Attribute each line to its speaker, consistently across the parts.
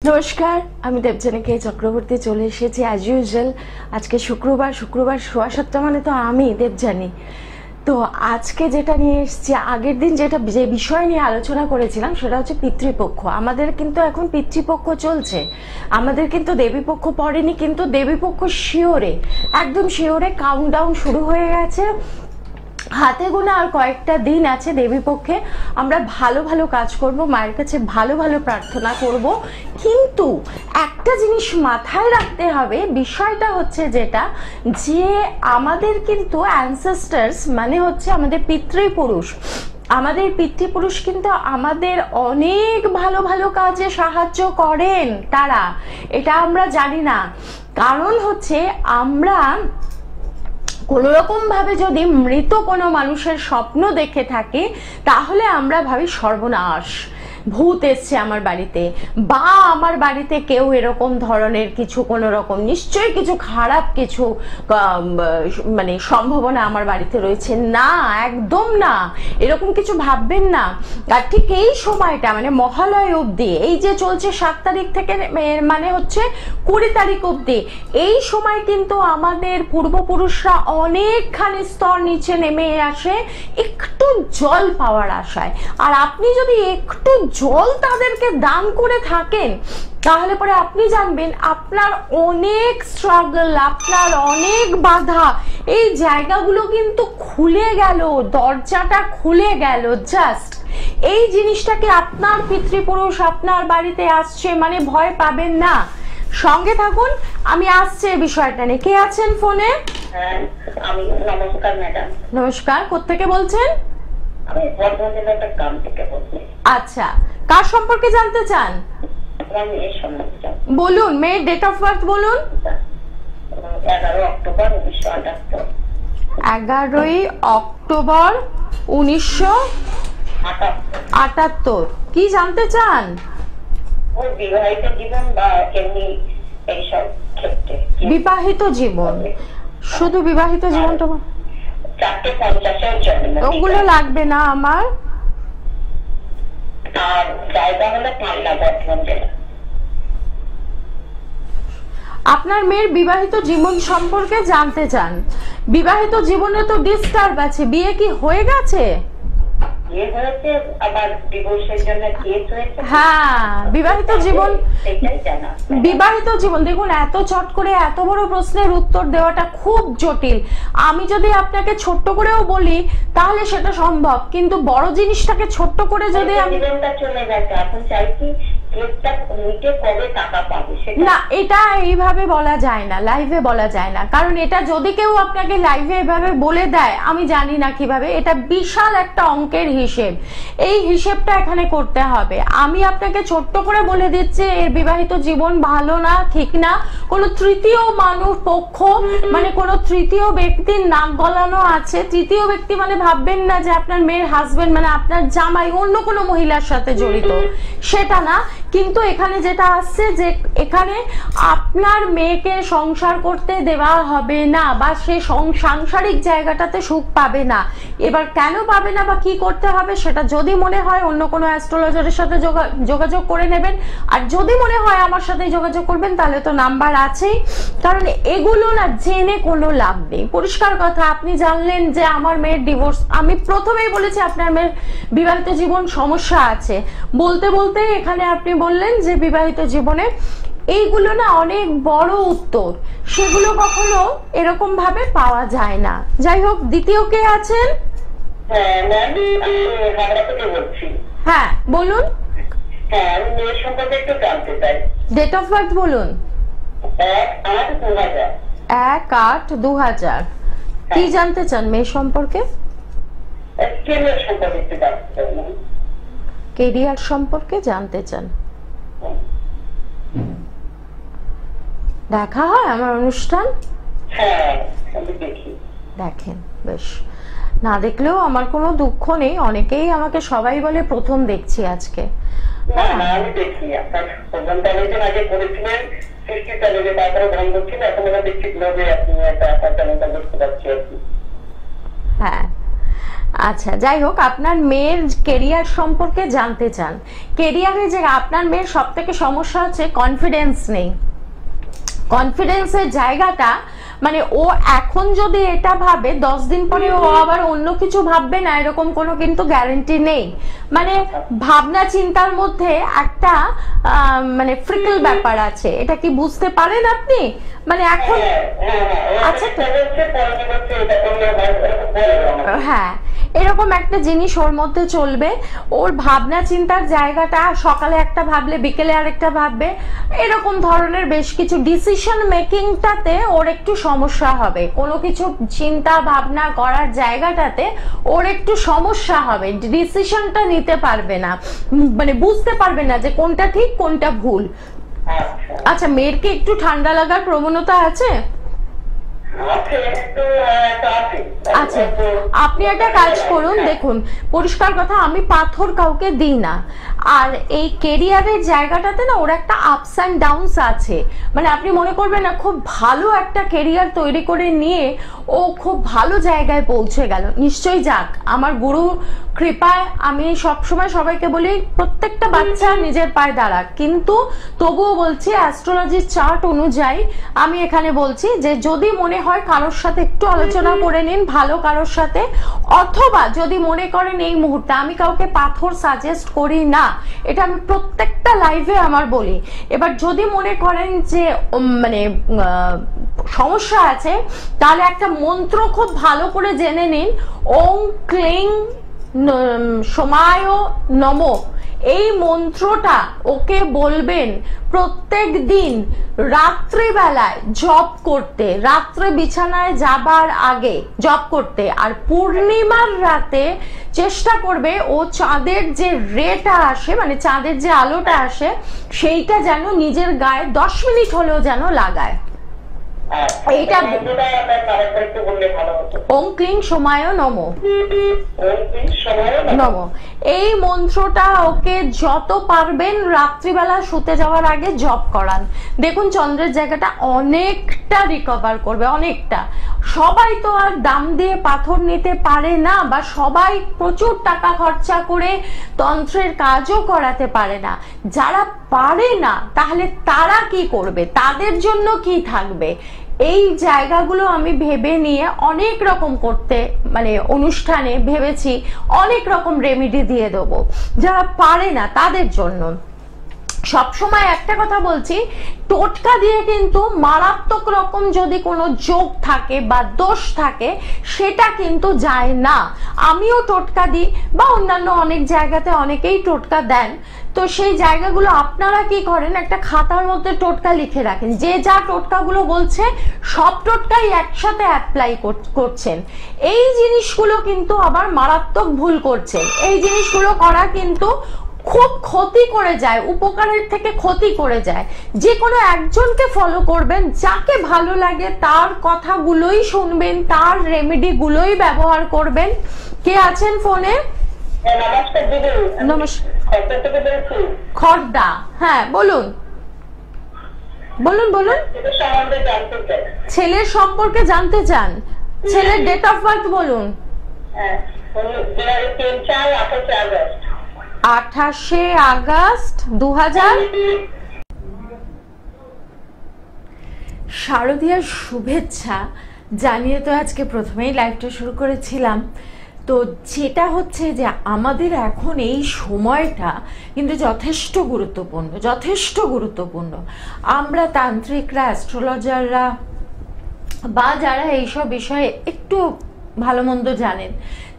Speaker 1: নমস্কার, আমি দেবযানী কে চক্রবর্তী চলে এসেছি অ্যাজ ইউজুয়াল। আজকে শুক্রবার 7:15 মানে তো আমি দেবযানী। তো আজকে যেটা নিয়ে এসেছি, আগের দিন যে বিষয় নিয়ে আলোচনা করেছিলাম সেটা হচ্ছে পিতৃপক্ষ। আমাদের কিন্তু এখন পিতৃপক্ষ চলছে, আমাদের কিন্তু দেবীপক্ষ পড়েনি, কিন্তু দেবীপক্ষ শিওরে, একদম শিওরে কাউন্টডাউন শুরু হয়ে গেছে। হাতে গোনা আর কয়েকটা দিন আছে দেবীপক্ষে। আমরা ভালো ভালো কাজ করব, মায়ের কাছে ভালো ভালো প্রার্থনা করব, কিন্তু একটা জিনিস মাথায় রাখতে হবে। বিষয়টা হচ্ছে যেটা, যে আমাদের কিন্তু অ্যানসেস্টার্স মানে হচ্ছে আমাদের পিতৃপুরুষ, আমাদের পিতৃপুরুষ কিন্তু আমাদের অনেক ভালো ভালো কাজে সাহায্য করেন। তারা, এটা আমরা জানি না। কারণ হচ্ছে আমরা কোনো রকম ভাবে যদি মৃত কোনো মানুষের স্বপ্ন দেখে থাকি, তাহলে আমরা ভাবি সর্বনাশ, ভূত এসছে আমার বাড়িতে, বা আমার বাড়িতে কেউ এরকম ধরনের কিছু কোনো রকম নিশ্চয়ই কিছু খারাপ কিছু মানে সম্ভাবনা আমার বাড়িতে রয়েছে। না, একদম না, এরকম কিছু ভাববেন না। আর ঠিক এই সময়টা মানে মহালয় অবধি, এই যে চলছে 7 তারিখ থেকে মানে হচ্ছে 20 তারিখ অবধি, এই সময় কিন্তু আমাদের পূর্বপুরুষরা অনেকখানি স্তর নিচে নেমে আসে একটু জল পাওয়ার আশায়। আর আপনি যদি একটু জল তাদেরকে দান করে থাকেন, তাহলে পরে আপনি জানবেন আপনার অনেক স্ট্রাগল, আপনার অনেক বাধা, এই জায়গাগুলো কিন্তু খুলে গেল, দরজাটা খুলে গেল। জাস্ট এই জিনিসটাকে, আপনার পিতৃপুরুষ আপনার বাড়িতে আসছে মানে ভয় পাবেন না, সঙ্গে থাকুন, আমি আসছি এই বিষয়টা নিয়ে। কে আছেন ফোনে?
Speaker 2: নমস্কার ম্যাডাম।
Speaker 1: নমস্কার, কোত্থেকে বলছেন?
Speaker 2: আমি বর্ধমান জেলার একটা গ্রাম থেকে বলছি।
Speaker 1: আচ্ছা, কার সম্পর্কে জানতে চান?
Speaker 2: মেয়ের সম্বন্ধে
Speaker 1: বলুন, মেয়ের ডেট অফ বার্থ বলুন।
Speaker 2: 11 অক্টোবর 1978।
Speaker 1: 11 অক্টোবর 1978। কি জানতে চান?
Speaker 2: ওই বিবাহিত জীবন বা এমনি এইসব ক্ষেত্রে।
Speaker 1: বিবাহিত জীবন, শুধু বিবাহিত জীবনটা?
Speaker 2: 4:50 জন্ম।
Speaker 1: ওগুলো লাগবে না আমার।
Speaker 2: আর জায়গা হলো পাল্লা, বর্ধমান জেলা।
Speaker 1: আপনার মেয়ের বিবাহিত জীবন সম্পর্কে জানতে চান? বিবাহিত জীবনে তো ডিস্টার্ব আছে, বিয়ে কি হয়ে গেছে?
Speaker 2: বিয়ে হয়েছে, আবার ডিভোর্সের জন্য কেস হয়েছে।
Speaker 1: হ্যাঁ, বিবাহিত জীবন,
Speaker 2: সেটাই জানা।
Speaker 1: বিবাহিত জীবন দেখুন, এত চট করে এত বড় প্রশ্নের উত্তর দেওয়াটা খুব জটিল। আমি যদি আপনাকে ছোট্ট করেও বলি তাহলে সেটা সম্ভব, কিন্তু বড় জিনিসটাকে ছোট্ট করে যদি আমি,
Speaker 2: জীবনটা চলে গেছে, এখন চাইছি কেসটা মিটে কবে টাকা পাবে সেটা।
Speaker 1: না, এটা এইভাবে বলা যায় না, লাইভে বলা যায় না। কারণ এটা যদি কেউ আপনাকে লাইভে এভাবে বলে দেয়, আমি জানি না কিভাবে, এটা বিশাল একটা অঙ্কের হিসেব, এই হিসেবটা এখানে করতে হবে। আমি আপনাকে ছোট্ট করে বলে দিচ্ছি, এর বিবাহিত জীবন ভালো না, ঠিক না। কোনো তৃতীয় মানুষ পক্ষ মানে কোনো তৃতীয় ব্যক্তির নাক গলানো আছে। তৃতীয় ব্যক্তি মানে ভাববেন না যে আপনার মেয়ের হাজবেন্ড মানে আপনার জামাই অন্য কোনো মহিলার সাথে জড়িত, সেটা না। কিন্তু এখানে যেটা আসছে যে এখানে আপনার মেয়েকে সংসার করতে দেওয়া হবে না, বা সে সাংসারিক জায়গাটাতে সুখ পাবে না। এবার কেন পাবে না বা কি করতে হবে, সেটা যদি মনে হয় অন্য কোনো অ্যাস্ট্রোলজারের সাথে যোগাযোগ করে নেবেন, আর যদি মনে হয় আমার সাথে যোগাযোগ করবেন তাহলে তো নাম্বার আছেই। কারণ এগুলো না জেনে কোনো লাভ নেই। পরিষ্কার কথা, আপনি জানলেন যে আমার মেয়ের ডিভোর্স, আমি প্রথমেই বলেছি আপনার মেয়ের বিবাহিত জীবন সমস্যা আছে, বলতে বলতে এখানে আপনি বললেন যে বিবাহিত জীবনে, এইগুলো না অনেক বড় উত্তর, সেগুলো কখনো এরকম ভাবে পাওয়া যায় না। যাই হোক, দ্বিতীয় কে আছেন? হ্যাঁ বলুন।
Speaker 2: হ্যাঁ, আমি মেয়ের সম্পর্কে একটু জানতে চাই।
Speaker 1: ডেট অফ বার্থ বলুন।
Speaker 2: 1/8/2000।
Speaker 1: 1/8/2000। কি জানতে চান মেয়ের সম্পর্কে?
Speaker 2: কেরিয়ার সম্পর্কে একটু জানতে চাই।
Speaker 1: কেরিয়ার সম্পর্কে জানতে চান? দেখা হয় আমার অনুষ্ঠান?
Speaker 2: হ্যাঁ, আমি দেখি।
Speaker 1: দেখেন, বেশ। না দেখলেও আমার কোনো দুঃখ নেই, অনেকেই আমাকে সবাই বলে প্রথম দেখছি আজকে।
Speaker 2: আমি দেখি আপনার প্রোগ্রামটা অনেকদিন আগে করেছিলেন, 60 চ্যানেলে, তারপরে বন্ধ ছিল, এখন আমরা দেখছি কিভাবে আপনি একটা চ্যানেলটা দেখতে পাচ্ছি আর কি।
Speaker 1: হ্যাঁ, আচ্ছা, যাই হোক, আপনার মেয়ের কেরিয়ার সম্পর্কে জানতে চান। কেরিয়ারে যে আপনার মেয়ের সব থেকে সমস্যা হচ্ছে কনফিডেন্স নেই। কনফিডেন্সের জায়গাটা মানে ও এখন যদি এটা ভাবে 10 দিন পরে ও আবার অন্য কিছু ভাববে না, এরকম কোনো কিন্তু গ্যারান্টি নেই। মানে ভাবনা চিন্তার মধ্যে একটা মানে ফ্রিকল ব্যাপার আছে, এটা কি বুঝতে পারেন আপনি? মানে এখন আচ্ছা, হ্যাঁ, এরকম একটা জিনিস ওর মধ্যে চলবে। ওর ভাবনা চিন্তার জায়গাটা সকালে একটা ভাবলে বিকেলে আরেকটা ভাববে, এরকম ধরনের বেশ কিছু ডিসিশন মেকিংটাতে ওর একটু সমস্যা হবে। কোনো কিছু চিন্তা ভাবনা করার জায়গাটাতে ওর একটু সমস্যা হবে, ডিসিশনটা নিতে পারবে না, মানে বুঝতে পারবে না যে কোনটা ঠিক কোনটা ভুল। আচ্ছা, মেয়ের কি একটু ঠান্ডা লাগার প্রবণতা আছে? আচ্ছা, আপনি একটা কাজ করুন, দেখুন পরিষ্কার কথা, আমি পাথর কাউকে দিই না। আর এই কেরিয়ারের জায়গাটাতে না ওর একটা আপস অ্যান্ড ডাউনস আছে। মানে আপনি মনে করবেন না খুব ভালো একটা কেরিয়ার তৈরি করে নিয়ে ও খুব ভালো জায়গায় পৌঁছে গেল, নিশ্চয়ই যাক। আমার গুরু কৃপায় আমি সবসময় সবাইকে বলি প্রত্যেকটা বাচ্চা নিজের পায়ে দাঁড়াক, কিন্তু তবুও বলছি অ্যাস্ট্রোলজির চার্ট অনুযায়ী আমি এখানে বলছি যে যদি মনে হয় কারোর সাথে একটু আলোচনা করে নিন, ভালো কারোর সাথে, অথবা যদি মনে করেন এই মুহূর্তে, আমি কাউকে পাথর সাজেস্ট করি না, এটা আমি প্রত্যেকটা লাইভে আমার বলি। এবার যদি মনে করেন যে মানে সমস্যা আছে, তাহলে একটা মন্ত্র খুব ভালো করে জেনে নিন, ওং ক্লিং সোমায় নমো। এই মন্ত্রটা ওকে বলবেন প্রত্যেক দিন রাত্রিবেলায় জপ করতে, রাত্রে বিছানায় যাবার আগে জপ করতে। আর পূর্ণিমার রাতে চেষ্টা করবে ও চাঁদের যে রেটা আসে, মানে চাঁদের যে আলোটা আসে, সেইটা যেন নিজের গায়ে 10 মিনিট হলেও যেন লাগায়। এইটা ওং ক্লিং সোমায় নমো নমো, এই মন্ত্রটা ওকে যত পারবেন রাত্রিবেলা শুতে যাওয়ার আগে জপ করান। দেখুন চন্দ্রের জায়গাটা অনেকটা রিকভার করবে, অনেকটা। সবাই তো আর দাম দিয়ে পাথর নিতে পারে না, বা সবাই প্রচুর টাকা খরচা করে তন্ত্রের কাজও করাতে পারে না। যারা পারে না তাহলে তারা কি করবে, তাদের জন্য কি থাকবে? এই জায়গাগুলো আমি ভেবে নিয়ে অনেক রকম করতে, মানে অনুষ্ঠানে ভেবেছি অনেক রকম রেমেডি দিয়ে দেবো যারা পারে না তাদের জন্য। সবসময় একটা কথা বলছি, টোটকা দিয়ে কিন্তু মারাত্মক রকম যদি কোনো যোগ থাকে বা দোষ থাকে সেটা কিন্তু যায় না। আমিও টোটকা দিই, বা অন্যান্য অনেক জায়গাতে অনেকেই টোটকা দেন। তো সেই জায়গাগুলো আপনারা কি করেন, একটা খাতার মধ্যে টোটকা লিখে রাখেন, যে যা টোটকাগুলো বলছে সব টোটকাই একসাথে অ্যাপ্লাই করছেন। এই জিনিসগুলো কিন্তু আবার মারাত্মক ভুল করছেন। এই জিনিসগুলো করা কিন্তু খুব ক্ষতি করে যায়, উপকারের থেকে ক্ষতি করে যায়। যে কোনো একজনকে ফলো করবেন, যাকে ভালো লাগে তার কথাগুলোই শুনবেন, তার রেমেডি গুলোই ব্যবহার করবেন। কে আছেন ফোনে? নমস্কার, খর্দা, হ্যাঁ বলুন বলুন বলুন। ছেলের সম্পর্কে জানতে চান? ছেলের ডেট অফ বার্থ বলুন। 28 আগস্ট 2000। শারদীয়ার শুভেচ্ছা জানিয়ে তো আজকে প্রথমেই লাইভটা শুরু করেছিলাম। তো যেটা হচ্ছে যে আমাদের এখন এই সময়টা কিন্তু যথেষ্ট গুরুত্বপূর্ণ, যথেষ্ট গুরুত্বপূর্ণ। আমরা তান্ত্রিকরা, অ্যাস্ট্রোলজাররা, বা যারা এইসব বিষয়ে একটু ভালো মন্দ জানেন,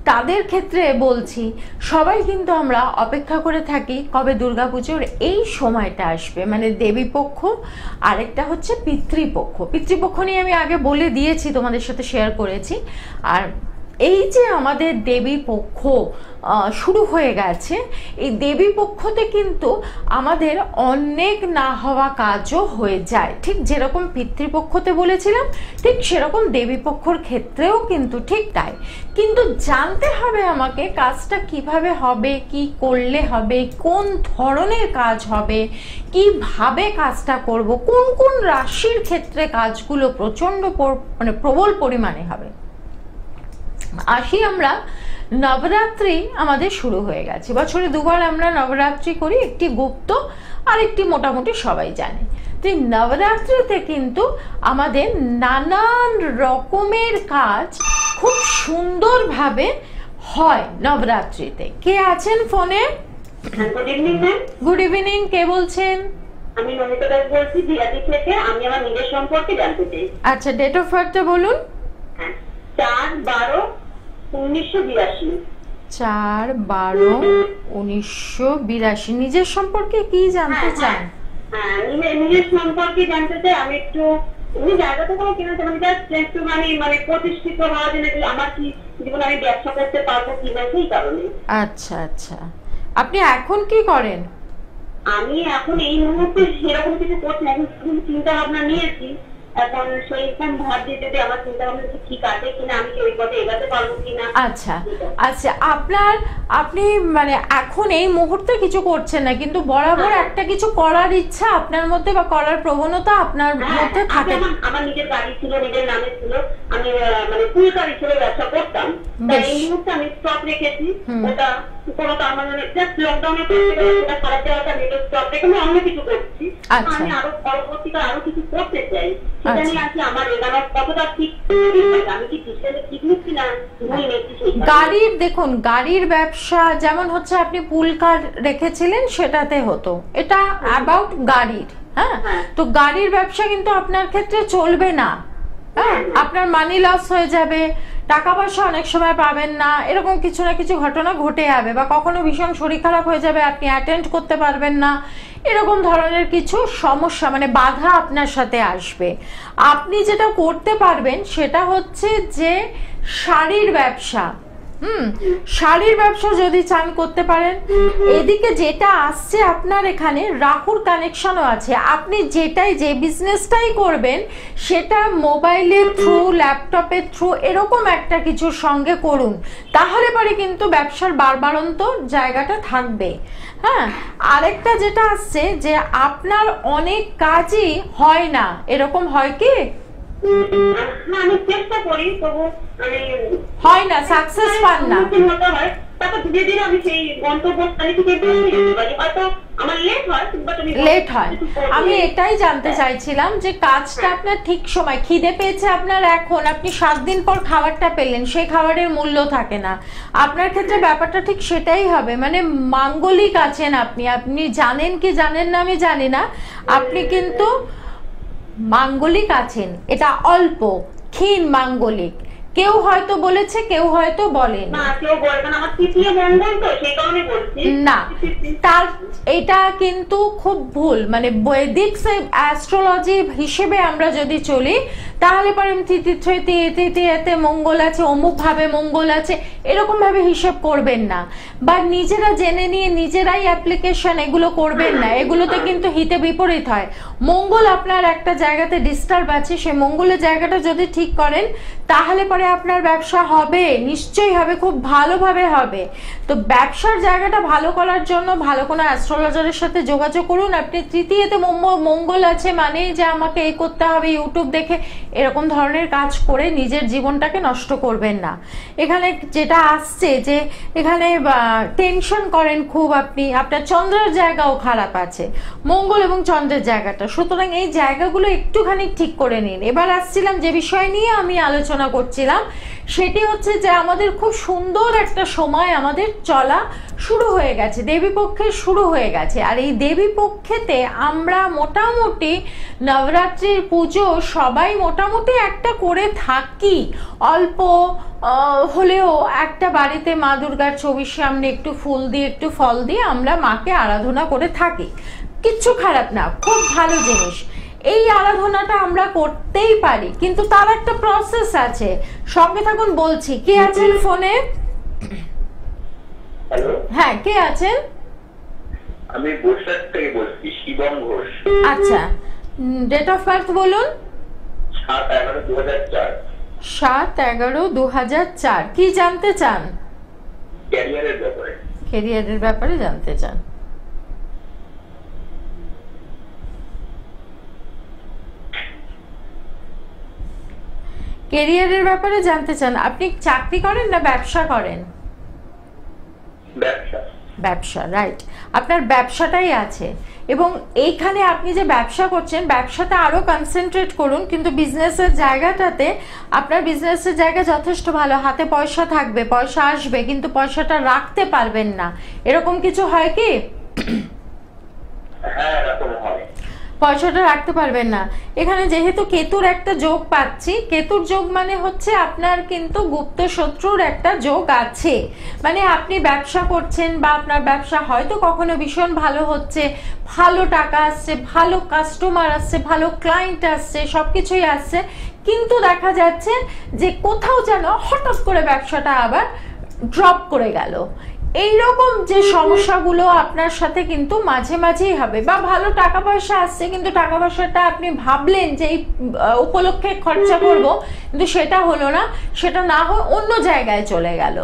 Speaker 1: তাদের ক্ষেত্রে বলছি, সবাই কিন্তু আমরা অপেক্ষা করে থাকি কবে দুর্গাপুজোর এই সময়টা আসবে, মানে দেবীপক্ষ, আরেকটা হচ্ছে পিতৃপক্ষ। পিতৃপক্ষ নিয়ে আমি আগে বলে দিয়েছি, তোমাদের সাথে শেয়ার করেছি। আর এই যে আমাদের দেবী পক্ষ শুরু হয়ে গেছে, এই দেবী পক্ষতে কিন্তু আমাদের অনেক না হওয়া কাজও হয়ে যায়। ঠিক যেরকম পিতৃপক্ষতে বলেছিলাম, ঠিক সেরকম দেবী পক্ষর ক্ষেত্রেও কিন্তু ঠিক তাই। কিন্তু জানতে হবে আমাকে কাজটা কিভাবে হবে, কি করলে হবে, কোন ধরনের কাজ হবে, কিভাবে কাজটা করব, কোন কোন রাশির ক্ষেত্রে কাজগুলো প্রচন্ড মানে প্রবল পরিমাণে হবে। আসি আমরা
Speaker 3: নবরাত্রি আমাদের শুরু হয়ে গেছে। বছরে দুবার আমরা নবরাত্রি করি, একটি গুপ্ত আর একটি মোটামুটি সবাই জানে। তো এই নবরাত্রিতে কিন্তু আমাদের নানান রকমের কাজ খুব সুন্দরভাবে হয় নবরাত্রিতে। কে আছেন ফোনে?
Speaker 2: Good evening ma'am.
Speaker 3: Good evening, কে বলছেন?
Speaker 2: আমি নমিতা দাস বলছি জিয়াদি থেকে। আমি আমার নিজের সম্পর্কে জানতে চাই।
Speaker 3: আচ্ছা, ডেট অফ বার্থটা বলুন।
Speaker 2: 4/12/1982।
Speaker 3: 4/12/1982। নিজের সম্পর্কে কি জানতে চান?
Speaker 2: হ্যাঁ, নিজের সম্পর্কে জানতে চাই। আমি একটু জায়গাটা কোনো কেনা চাই, মানে জাস্ট একটু মানে প্রতিষ্ঠিত হওয়ার জন্য আমার কি জীবনে আমি ব্যবসা করতে পারবো কিনা সেই কারণে।
Speaker 3: আচ্ছা আচ্ছা, আপনি এখন কি করেন?
Speaker 2: আমি এখন এই মুহূর্তে সেরকম কিছু করছি না, এখন চিন্তা ভাবনা নিয়েছি। এখন সেইরকম ভাবছি যদি আমার চিন্তা ভাবনা ঠিক আছে কিনা, আমি কি ওই পথে এগাতে পারবো কিনা।
Speaker 3: আচ্ছা আচ্ছা, আপনি মানে এখন এই মুহূর্তে কিছু করছেন না, কিন্তু বরাবর একটা কিছু করার ইচ্ছা আপনার মধ্যে বা করার প্রবণতা আপনার মধ্যে থাকে।
Speaker 2: আমার নিজের গাড়ি ছিল, নিজের নামে ছিল, আমি মানে ফুল গাড়ি ছিল, ব্যবসা করতাম। তাই এই মুহূর্তে আমি স্টপ রেখেছি। ওটা কোনো মানে জাস্ট লকডাউনের পর ওটা খারাপ যাওয়াটা নিজের স্টপ রেখে আমি অন্য কিছু করছি। আমি আরো পরবর্তীকালে আরো কিছু করতে চাই, সেটা নিয়ে আজকে আমার এগানোর কতটা ঠিক, আমি কি ঠিক নিচ্ছি না ভুল নিচ্ছি।
Speaker 3: গাড়ির দেখুন, গাড়ির ব্যবসা যেমন হচ্ছে আপনি পুল কার রেখেছিলেন সেটাতে হতো, এটা অ্যাবাউট গাড়ির। হ্যাঁ, তো গাড়ির ব্যবসা কিন্তু আপনার ক্ষেত্রে চলবে না। হ্যাঁ, আপনার মানি লস হয়ে যাবে, টাকা পয়সা অনেক সময় পাবেন না, এরকম কিছু না কিছু ঘটনা ঘটে যাবে, বা কখনো ভীষণ শরীর খারাপ হয়ে যাবে, আপনি অ্যাটেন্ড করতে পারবেন না, এরকম ধরনের কিছু সমস্যা মানে বাধা আপনার সাথে আসবে। আপনি যেটা করতে পারবেন সেটা হচ্ছে যে শাড়ির ব্যবসা। শাড়ির ব্যবসা যদি চান করতে পারেন। এদিকে যেটা আসছে আপনার এখানে রাহুর কানেকশনও আছে, আপনি যে বিজনেসটাই করবেন সেটা মোবাইলের থ্রু, ল্যাপটপের থ্রু এরকম একটা কিছুর সঙ্গে করুন, তাহলে পরে কিন্তু ব্যবসার বাড়বাড়ন্ত জায়গাটা থাকবে। হ্যাঁ, আরেকটা যেটা আসছে যে আপনার অনেক কাজই হয় না, এরকম হয় কি?
Speaker 2: আমি চেষ্টা করি, তবু
Speaker 3: হয় না, সাকসেস পান না। লেট হয়। আমি এটাই জানতে চাইছিলাম যে কাজটা আপনার ঠিক সময়, খিদে পেয়েছে আপনার, এখন আপনি 7 দিন পর খাবারটা পেলেন, সেই খাবারের মূল্য থাকে না। আপনার ক্ষেত্রে ব্যাপারটা ঠিক সেটাই হবে, মানে মাঙ্গলিক আছেন আপনি, আপনি জানেন কি জানেন না আমি জানি না, আপনি কিন্তু মাঙ্গলিক আছেন, এটা অল্প ক্ষীণ মাঙ্গলিক। কেউ হয়তো বলেছে, কেউ হয়তো বলেন না, তার এটা কিন্তু খুব ভুল। মানে বৈদিক অ্যাস্ট্রোলজি হিসেবে আমরা যদি চলি তাহলে পরে তিথিতে মঙ্গল আছে, অমুক ভাবে মঙ্গল আছে, এরকম ভাবে হিসেব করবেন না, বা নিজেরা জেনে নিয়ে নিজেরাই অ্যাপ্লিকেশন এগুলো করবেন না, এগুলোতে কিন্তু হিতে বিপরীত হয়। মঙ্গল আপনার একটা জায়গাতে ডিস্টার্ব আছে, সে মঙ্গলের জায়গাটা যদি ঠিক করেন তাহলে পরে আপনার ব্যবসা হবে, নিশ্চয়ই হবে, খুব ভালোভাবে হবে। তো ব্যবসার জায়গাটা ভালো করার জন্য ভালো কোনো অ্যাস্ট্রোলজারের সাথে যোগাযোগ করুন। আপনি তৃতীয়তে মঙ্গল আছে মানে যে আমাকে এই করতে হবে, ইউটিউব দেখে এরকম ধরনের কাজ করে নিজের জীবনটাকে নষ্ট করবেন না। এখানে যেটা আসছে যে এখানে টেনশন করেন খুব আপনি, আপনার চন্দ্রের জায়গাও খারাপ আছে, মঙ্গল এবং চন্দ্রের জায়গাটা, সুতরাং এই জায়গাগুলো একটুখানি ঠিক করে নিন। এবার আসছিলাম যে বিষয় নিয়ে আমি আলোচনা করছিলাম, সেটি হচ্ছে যে আমাদের খুব সুন্দর একটা সময় আমাদের চলা শুরু হয়ে গেছে, দেবী পক্ষের শুরু হয়ে গেছে। আর এই দেবী পক্ষেতে আমরা মোটামুটি নবরাত্রির পুজো সবাই মোটামুটি একটা করে থাকি, অল্প হলেও একটা বাড়িতে মা দুর্গার ছবির সামনে একটু ফুল দিয়ে একটু ফল দিয়ে আমরা মাকে আরাধনা করে থাকি, কিচ্ছু খারাপ না, খুব ভালো জিনিস। এই আরাধনাটা আমরা করতেই পারি, কিন্তু তার একটা প্রসেস আছে। সঙ্গে থাকুন, বলছি। কে আছেন ফোনে? হ্যাঁ, কে আছেন?
Speaker 4: আমি বৈশাখ থেকে বলছি, শিবম ঘোষ।
Speaker 3: আচ্ছা, ডেট অফ বার্থ বলুন।
Speaker 4: 7/11/2004।
Speaker 3: 7/11/2004। কি জানতে চান?
Speaker 4: ক্যারিয়ারের ব্যাপারে।
Speaker 3: ক্যারিয়ারের ব্যাপারে জানতে চান। ক্যারিয়ারের ব্যাপারে জানতে চান। আপনি চাকরি করেন না ব্যবসা করেন?
Speaker 4: ব্যবসা।
Speaker 3: ব্যবসা, রাইট, আপনার ব্যবসাটাই আছে এবং এইখানে আপনি যে ব্যবসা করছেন ব্যবসাতে আরো কনসেন্ট্রেট করুন, কিন্তু বিজনেসের জায়গাটাতে আপনার বিজনেসের জায়গা যথেষ্ট ভালো, হাতে পয়সা থাকবে, পয়সা আসবে, কিন্তু পয়সাটা রাখতে পারবেন না, এরকম কিছু হয় কি?
Speaker 4: হ্যাঁ এরকম হয়,
Speaker 3: পয়সাটা রাখতে পারবেন না। এখানে যেহেতু কেতুর একটা যোগ পাচ্ছি, কেতুর যোগ মানে হচ্ছে আপনার কিন্তু গুপ্ত শত্রুর একটা যোগ আছে, মানে আপনি ব্যবসা করছেন বা আপনার ব্যবসা হয়তো কখনো ভীষণ ভালো হচ্ছে, ভালো টাকা আসছে, ভালো কাস্টমার আসছে, ভালো ক্লায়েন্ট আসছে, সবকিছুই আসছে, কিন্তু দেখা যাচ্ছে যে কোথাও যেন হঠাৎ করে ব্যবসাটা আবার ড্রপ করে গেল। এইরকম যে সমস্যাগুলো আপনার সাথে কিন্তু মাঝে মাঝেই হবে, বা ভালো টাকা পয়সা আসছে কিন্তু টাকা পয়সাটা আপনি ভাবলেন যে এই উপলক্ষে খরচা করব, কিন্তু সেটা হলো না, সেটা না হয়ে অন্য জায়গায় চলে গেল,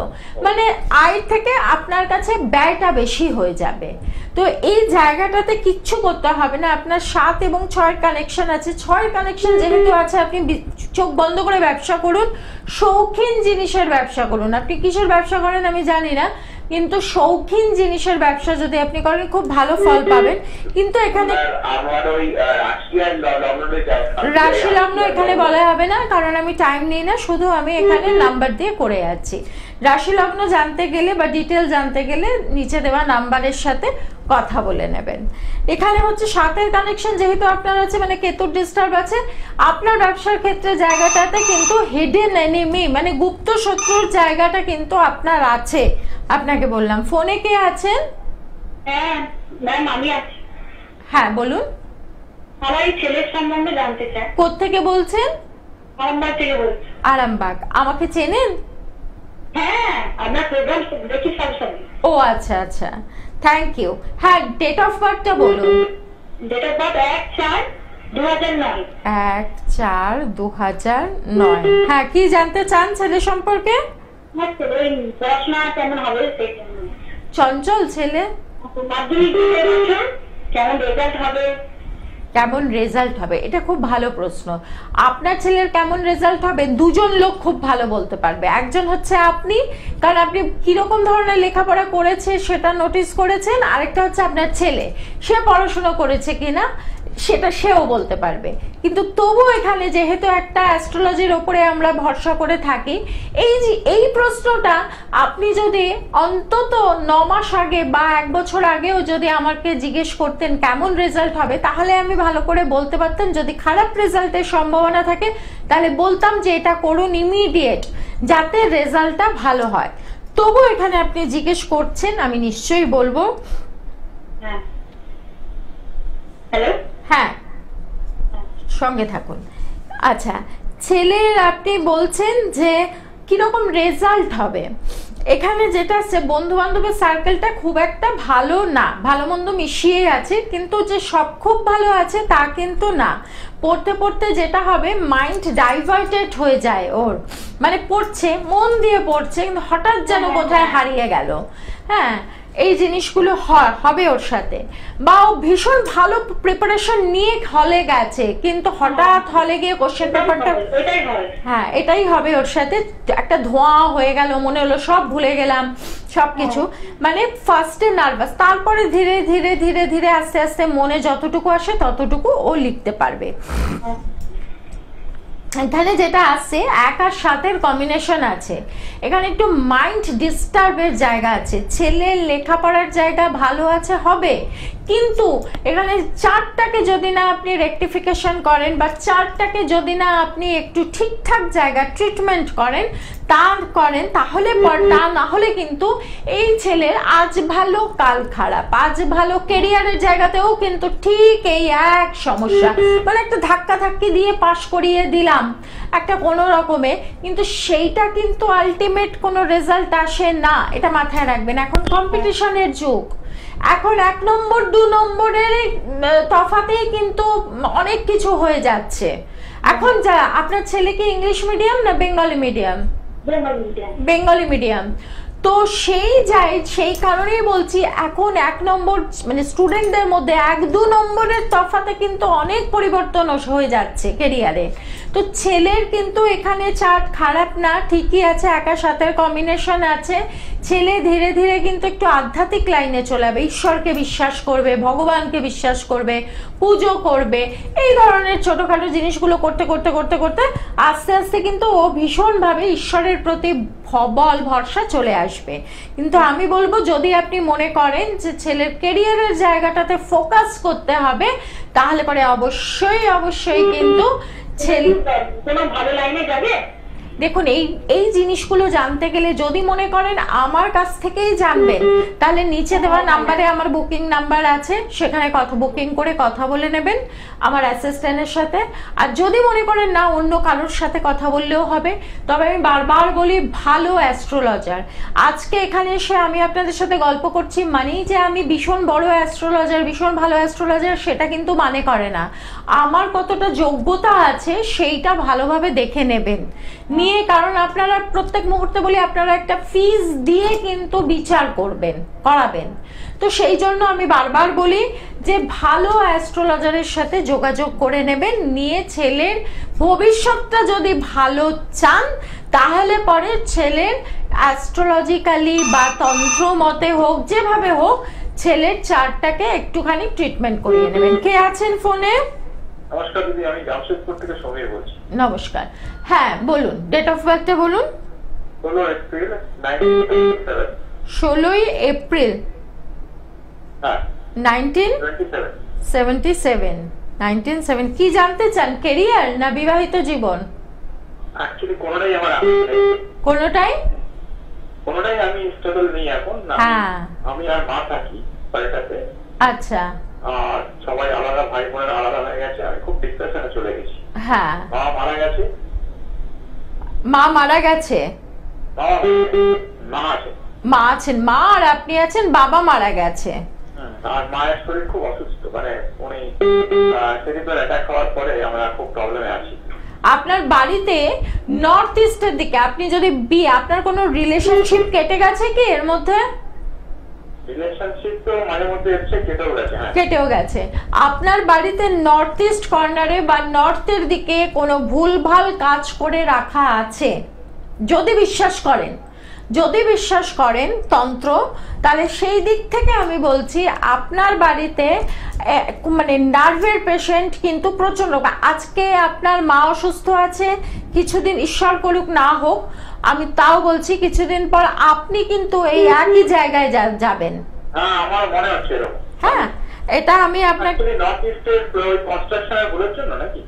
Speaker 3: মানে আয় থেকে আপনার কাছে ব্যয়টা বেশি হয়ে যাবে। তো এই জায়গাটাতে কিচ্ছু করতে হবে না, আপনার 7 এবং 6 কানেকশন আছে, 6 কানেকশন যেহেতু আছে আপনি চোখ বন্ধ করে ব্যবসা করুন, শৌখিন জিনিসের ব্যবসা করুন। আপনি কিসের ব্যবসা করেন আমি জানি না, কিন্তু শৌখিন জিনিসের ব্যবসা যদি আপনি করেন খুব ভালো ফল পাবেন। কিন্তু এখানে
Speaker 4: আমার ওই
Speaker 3: রাশি লগ্ন এখানে বলা হবে না, কারণ আমি টাইম নিই না, শুধু আমি এখানে নাম্বার দিয়ে করে যাচ্ছি। রাশি লগ্ন জানতে গেলে বা ডিটেল জানতে গেলে নিচে দেওয়া নাম্বারের সাথে কথা বলে নেবেন। এখানে হচ্ছে 7 কানেকশন যেহেতু আপনার আছে, মানে কেতুর ডিস্টার্ব আছে, আপনার ব্যবসার ক্ষেত্রে জায়গাটাতে কিন্তু হিডেন এনিমি মানে গুপ্ত শত্রুর জায়গাটা কিন্তু আপনার আছে। আপনাকে বললাম ফোনে কে আছেন?
Speaker 2: হ্যাঁ ম্যাম আমি আছি।
Speaker 3: হ্যাঁ বলুন।
Speaker 2: আমার এই ছেলের সম্বন্ধে জানতে চাই।
Speaker 3: কোত্থেকে বলছেন?
Speaker 2: আরামবাগ থেকে বলছি।
Speaker 3: আরামবাগ। আমাকে চেনেন?
Speaker 2: হ্যাঁ আপনার প্রোগ্রাম দেখি সবসময়।
Speaker 3: ও আচ্ছা আচ্ছা, থ্যাংক ইউ। হ্যাঁ ডেট অফ বার্থটা বলুন।
Speaker 2: Date of birth 1/4/2009।
Speaker 3: 1/4/2009। হ্যাঁ কি জানতে চান ছেলে সম্পর্কে?
Speaker 2: আমার ছেলের পড়াশোনা কেমন হবে সেই জন্য।
Speaker 3: চঞ্চল ছেলে।
Speaker 2: মাধ্যমিক দিতে বছর কেমন রেজাল্ট হবে?
Speaker 3: কেমন রেজাল্ট হবে, এটা খুব ভালো প্রশ্ন। আপনার ছেলের কেমন রেজাল্ট হবে দুজন লোক খুব ভালো বলতে পারবে। একজন হচ্ছে আপনি, কারণ আপনি কিরকম ধরনের লেখাপড়া করেছে সেটা নোটিস করেছেন, আরেকটা হচ্ছে আপনার ছেলে, সে পড়াশোনা করেছে কিনা সেটা সেও বলতে পারবে। কিন্তু তবু এখানে যেহেতু একটা অ্যাস্ট্রোলজির ওপরে আমরা ভরসা করে থাকি, এই প্রশ্নটা আপনি যদি অন্তত 9 মাস আগে বা 1 বছর আগেও যদি আমাকে জিজ্ঞেস করতেন কেমন রেজাল্ট হবে, তাহলে আমি ভালো করে বলতে পারতাম। যদি খারাপ রেজাল্টের সম্ভাবনা থাকে তাহলে বলতাম যে এটা করুন ইমিডিয়েট, যাতে রেজাল্টটা ভালো হয়। তবু এখানে আপনি জিজ্ঞেস করছেন, আমি নিশ্চয়ই বলবো।
Speaker 2: হ্যাঁ হ্যালো,
Speaker 3: হ্যাঁ সঙ্গে থাকুন। আচ্ছা ছেলের আপনি বলছেন যে কিরকম রেজাল্ট হবে, এখানে যেটা আছে বন্ধু বান্ধবের সার্কেলটা খুব একটা ভালো না, ভালো মন্দ মিশিয়ে আছে, কিন্তু যে সব খুব ভালো আছে তা কিন্তু না। পড়তে পড়তে যেটা হবে মাইন্ড ডাইভার্টেড হয়ে যায় ওর, মানে পড়ছে মন দিয়ে পড়ছে কিন্তু হঠাৎ যেন কোথায় হারিয়ে গেল। হ্যাঁ এই জিনিসগুলো হবে ওর সাথে, বা ও ভীষণ ভালো প্রিপারেশন নিয়ে হলে গেছে কিন্তু হঠাৎ হলে গিয়ে কোশ্চেন পেপারটা, হ্যাঁ এটাই হবে ওর সাথে। একটা ধোঁয়া হয়ে গেল, মনে হলো সব ভুলে গেলাম সবকিছু, মানে ফার্স্টে নার্ভাস, তারপরে ধীরে ধীরে ধীরে ধীরে আস্তে আস্তে মনে যতটুকু আসে ততটুকু ও লিখতে পারবে। এখানে যেটা আছে 1 আর 7 কম্বিনেশন আছে, এখানে একটু মাইন্ড ডিস্টার্বের জায়গা আছে। ছেলের লেখাপড়ার জায়গা ভালো আছে হবে, কিন্তু এখানে 4টাকে যদি না আপনি রেকটিফিকেশন করেন বা 4টাকে যদি না আপনি একটু ঠিকঠাক জায়গা ট্রিটমেন্ট করেন তাহলে তা না হলে কিন্তু এই ছেলের আজ ভালো কাল খারাপ, আজ ভালো কেরিয়ারের জায়গাতেও কিন্তু ঠিক এই এক সমস্যা, মানে একটা ধাক্কা ধাক্কি দিয়ে পাশ করিয়ে দিলাম একটা কোনো রকমে, কিন্তু সেইটা কিন্তু আলটিমেট কোনো রেজাল্ট আসে না, এটা মাথায় রাখবেন। এখন কম্পিটিশনের যুগ, এখন 1 নম্বর 2 নম্বরের তফাতেই কিন্তু অনেক কিছু হয়ে যাচ্ছে। এখন যা আপনার ছেলে কি ইংলিশ মিডিয়াম না বেঙ্গলি মিডিয়াম? Bengali medium. তো সেই কারণেই বলছি এখন 1 নম্বর মানে স্টুডেন্টদের মধ্যে 1-2 নম্বরের তফাতে কিন্তু অনেক পরিবর্তন হয়ে যাচ্ছে ক্যারিয়ারে। তো ছেলের কিন্তু এখানে চার্ট খারাপ না, ঠিকই আছে, একা সাথের কম্বিনেশন আছে। ছেলে ধীরে ধীরে কিন্তু একটু আধ্যাত্মিক লাইনে চলে যাবে, ঈশ্বরকে বিশ্বাস করবে, ভগবানকে বিশ্বাস করবে, পুজো করবে, এই ধরনের ছোটখাটো জিনিসগুলো করতে করতে করতে করতে আস্তে আস্তে কিন্তু ও ভীষণভাবে ঈশ্বরের প্রতি বল ভরসা চলে আসবে। কিন্তু আমি বলবো যদি আপনি মনে করেন যে ছেলের ক্যারিয়ারের জায়গাটাতে ফোকাস করতে হবে, তাহলে পরে অবশ্যই কিন্তু ছেলে
Speaker 2: কোনো ভালো লাইনে যাবে।
Speaker 3: দেখুন এই জিনিসগুলো জানতে গেলে যদি মনে করেন আমার কাছ থেকেই জানবেন, তাহলে নিচে দেওয়া নাম্বারে আমার বুকিং নাম্বার আছে, সেখানে বুকিং করে কথা বলে নেবেন আমার অ্যাসিস্ট্যান্টের সাথে। আর যদি মনে করেন না অন্য কারোর সাথে কথা বললেও হবে, তবে আমি বারবার বলি ভালো অ্যাস্ট্রোলজার। আজকে এখানে এসে আমি আপনাদের সাথে গল্প করছি মানেই যে আমি ভীষণ বড় অ্যাস্ট্রোলজার, ভীষণ ভালো অ্যাস্ট্রোলজার, সেটা কিন্তু মানে করে না। আমার কতটা যোগ্যতা আছে সেইটা ভালোভাবে দেখে নেবেন নিয়ে, কারণ আপনারা প্রত্যেক মুহূর্তে বলি আপনারা একটা ফিস দিয়ে কিন্তু বিচার করাবেন। তো সেই জন্য আমি বারবার বলি যে ভালো অ্যাস্ট্রোলজারের সাথে যোগাযোগ করে নেবেন, নিয়ে ছেলের ভবিষ্যৎটা যদি ভালো চান তাহলে পরে ছেলের অ্যাস্ট্রোলজিক্যালি বা তন্ত্র মতে হোক, যেভাবে হোক, ছেলের চার্টটাকে একটুখানি ট্রিটমেন্ট করিয়ে নেবেন। কে আছেন ফোনে?
Speaker 4: নমস্কার দিদি, আমি জামশেদপুর থেকে সমীর বলছি।
Speaker 3: নমস্কার, হ্যাঁ বলুন, ডেট অফ বার্থটা বলুন।
Speaker 4: 16 এপ্রিল 1977।
Speaker 3: 16 এপ্রিল
Speaker 4: হ্যাঁ
Speaker 3: 1977। কি জানতে চান, ক্যারিয়ার না বিবাহিত জীবন?
Speaker 4: অ্যাকচুয়ালি কোনোটাই আমার কোনোটাই আমি স্টেবল নেই এখন না। আমি আর মা থাকি বাড়িটাতে।
Speaker 3: আচ্ছা।
Speaker 4: আর সবাই আলাদা, ভাই বোনের আলাদা হয়ে গেছে, আমি খুব ডিপ্রেশনে চলে গেছি।
Speaker 3: হ্যাঁ,
Speaker 4: মা মারা গেছে।
Speaker 3: মা আছেন, মা আর আপনি আছেন, বাবা মারা গেছে।
Speaker 4: আর মায়ের শরীর খুব অসুস্থ, মানে উনি সেরিব্রাল অ্যাটাক হওয়ার পরে আমরা খুব প্রবলেমে আছি।
Speaker 3: আপনার বাড়িতে নর্থ ইস্টের দিকে আপনি যদি আপনার কোনো রিলেশনশিপ কেটে গেছে কি এর মধ্যে?
Speaker 4: রিলেশনশিপ তো মাঝে মধ্যে এসে
Speaker 3: কেটেও গেছে। আপনার বাড়িতে নর্থ ইস্ট কর্নারে বা নর্থের দিকে কোনো ভুলভাল কাজ করে রাখা আছে, যদি বিশ্বাস করেন তন্ত্র, তাহলে সেই দিক থেকে আমি বলছি আপনার বাড়িতে মানে নার্ভের পেশেন্ট কিন্তু প্রচন্ড। আজকে আপনার মা অসুস্থ আছে, কিছুদিন ঈশ্বর করুক না হোক, আমি তাও বলছি কিছুদিন পর আপনি কিন্তু এই একই জায়গায় যাবেন।
Speaker 4: হ্যাঁ, আমার মনে হচ্ছে এরকম।
Speaker 3: হ্যাঁ, এটা আমি আপনাকে
Speaker 4: নর্থ ইস্টের কনস্ট্রাকশনের ভুলের জন্য নাকি?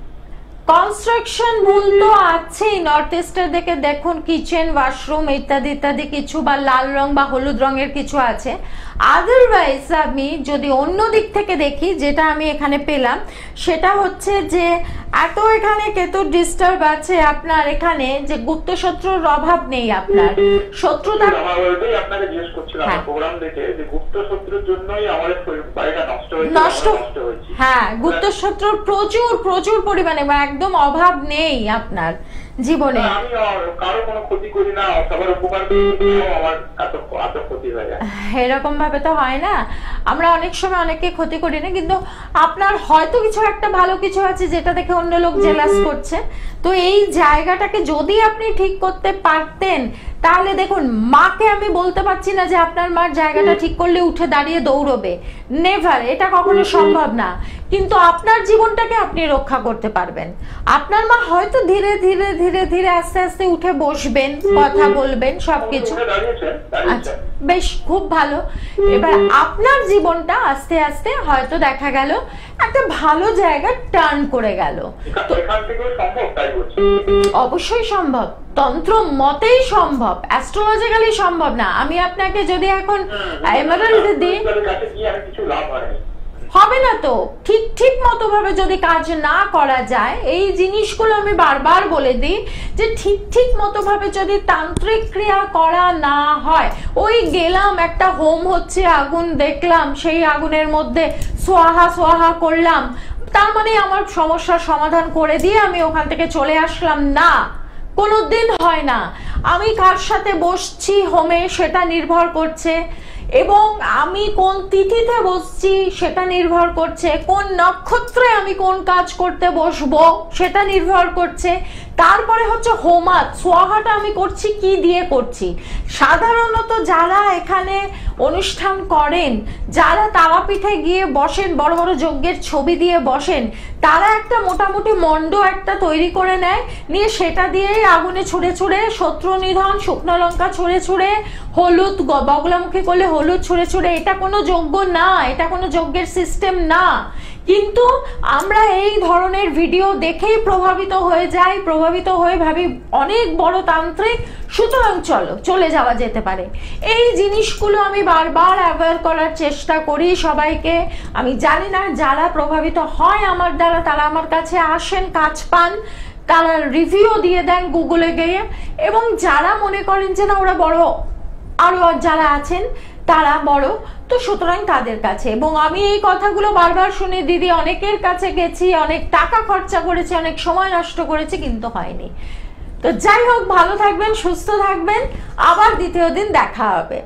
Speaker 3: কনস্ট্রাকশন ভুল তো আছেই নর্থ ইস্টের দিকে, দেখুন কিচেন, ওয়াশরুম ইত্যাদি ইত্যাদি কিছু, বা লাল রং বা হলুদ রঙের কিছু আছে। আদারওয়াইজ আমি যদি অন্য দিক থেকে দেখি, যেটা আমি এখানে পেলাম সেটা হচ্ছে যে এত এখানে কেতু ডিস্টার্ব আছে আপনার এখানে, যে গুপ্ত শত্রুর অভাব নেই। আপনার শত্রুতা
Speaker 4: আপনাকে জিজ্ঞেস করছিলাম প্রোগ্রাম দেখে যে গুপ্ত শত্রুর জন্যই আমাদের বাড়িটা নষ্ট হয়েছে।
Speaker 3: হ্যাঁ, গুপ্ত শত্রুর প্রচুর পরিমাণে, একদম অভাব নেই আপনার জীবনে।
Speaker 4: আমি কারো কোনো ক্ষতি করি না, সবার উপকার করি, আমার এত ক্ষতি হয়ে যায়।
Speaker 3: এরকম ভাবে তো হয় না, আমরা অনেক সময় অনেককে ক্ষতি করি না, কিন্তু আপনার হয়তো কিছু একটা ভালো কিছু আছে যেটা দেখে অন্য লোক জেলাস করছে। তো এই জায়গাটাকে যদি আপনি ঠিক করতে পারতেন তাহলে দেখুন, মাকে আমি বলতে পারছি না যে আপনার মার জায়গাটা ঠিক করলে উঠে দাঁড়িয়ে দৌড়বে, নেভার, এটা কখনো সম্ভব না, কিন্তু আপনার জীবনটাকে আপনি রক্ষা করতে পারবেন। আপনার মা হয়তো ধীরে ধীরে ধীরে ধীরে আস্তে আস্তে উঠে বসবেন, কথা বলবেন, সবকিছু। আচ্ছা, বেশ, খুব ভালো। এবার আপনার জীবনটা আস্তে আস্তে হয়তো দেখা গেল একটা ভালো জায়গা টার্ন করে গেল। অবশ্যই সম্ভব, তন্ত্র মতেই সম্ভব, অ্যাস্ট্রোলজিক্যালি সম্ভব না। আমি আপনাকে যদি এখন এমারাল্ড দিই, হবে না তো। ঠিক মতো ভাবে যদি কাজ না করা যায়, এই জিনিসগুলো আমি বারবার বলে দিই যে ঠিক মতো ভাবে যদি তান্ত্রিক ক্রিয়া করা না হয়, ওই গেলাম একটা হোম হচ্ছে, আগুন দেখলাম, সেই আগুনের মধ্যে সোয়াহা করলাম, তার মানে আমার সমস্যার সমাধান করে দিয়ে আমি ওখান থেকে চলে আসলাম, না, কোনোদিন হয় না। আমি কার সাথে বসছি হোমে সেটা নির্ভর করছে, এবং আমি কোন তিথিতে বসছি সেটা নির্ভর করছে, কোন নক্ষত্রে আমি কোন কাজ করতে বসবো সেটা নির্ভর করছে। তারপরে হচ্ছে হোমাত, সোয়াহাটা আমি করছি কি দিয়ে করছি। সাধারণত যারা এখানে অনুষ্ঠান করেন, যারা তারাপীঠে গিয়ে বসেন, বড় বড় যজ্ঞের ছবি দিয়ে বসেন, তারা একটা মোটামুটি মণ্ড একটা তৈরি করে নেয়, নিয়ে সেটা দিয়েই আগুনে ছুঁড়ে ছুঁড়ে শত্রু নিধন, শুকনো লঙ্কা ছুঁড়ে ছুঁড়ে, হলুদ বগলামুখী করলে হলুদ ছুঁড়ে ছুঁড়ে। এটা কোনো যজ্ঞ না, এটা কোনো যজ্ঞের সিস্টেম না। কিন্তু আমরা এই ধরনের ভিডিও দেখেই প্রভাবিত হয়ে যাই, প্রভাবিত হয়ে ভাবি অনেক বড় তান্ত্রিক, সুতরাং চলে যাওয়া যেতে পারে। এই জিনিসগুলো আমি বারবার অ্যাভয়েড করার চেষ্টা করি সবাইকে। আমি জানি না যারা প্রভাবিত হয় আমার দ্বারা তারা আমার কাছে আসেন, কাজ পান, তারা রিভিউ দিয়ে দেন গুগলে গিয়ে, এবং যারা মনে করেন যে না ওরা বড়, আরো যারা আছেন তারা বড়, তো সুতরাং তাদের কাছে। এবং আমি এই কথাগুলো বারবার শুনে দিদি অনেকের কাছে গেছি, অনেক টাকা খরচা করেছি, অনেক সময় নষ্ট করেছি, কিন্তু হয়নি। তো যাই হোক, ভালো থাকবেন, সুস্থ থাকবেন, আবার দ্বিতীয় দিন দেখা হবে।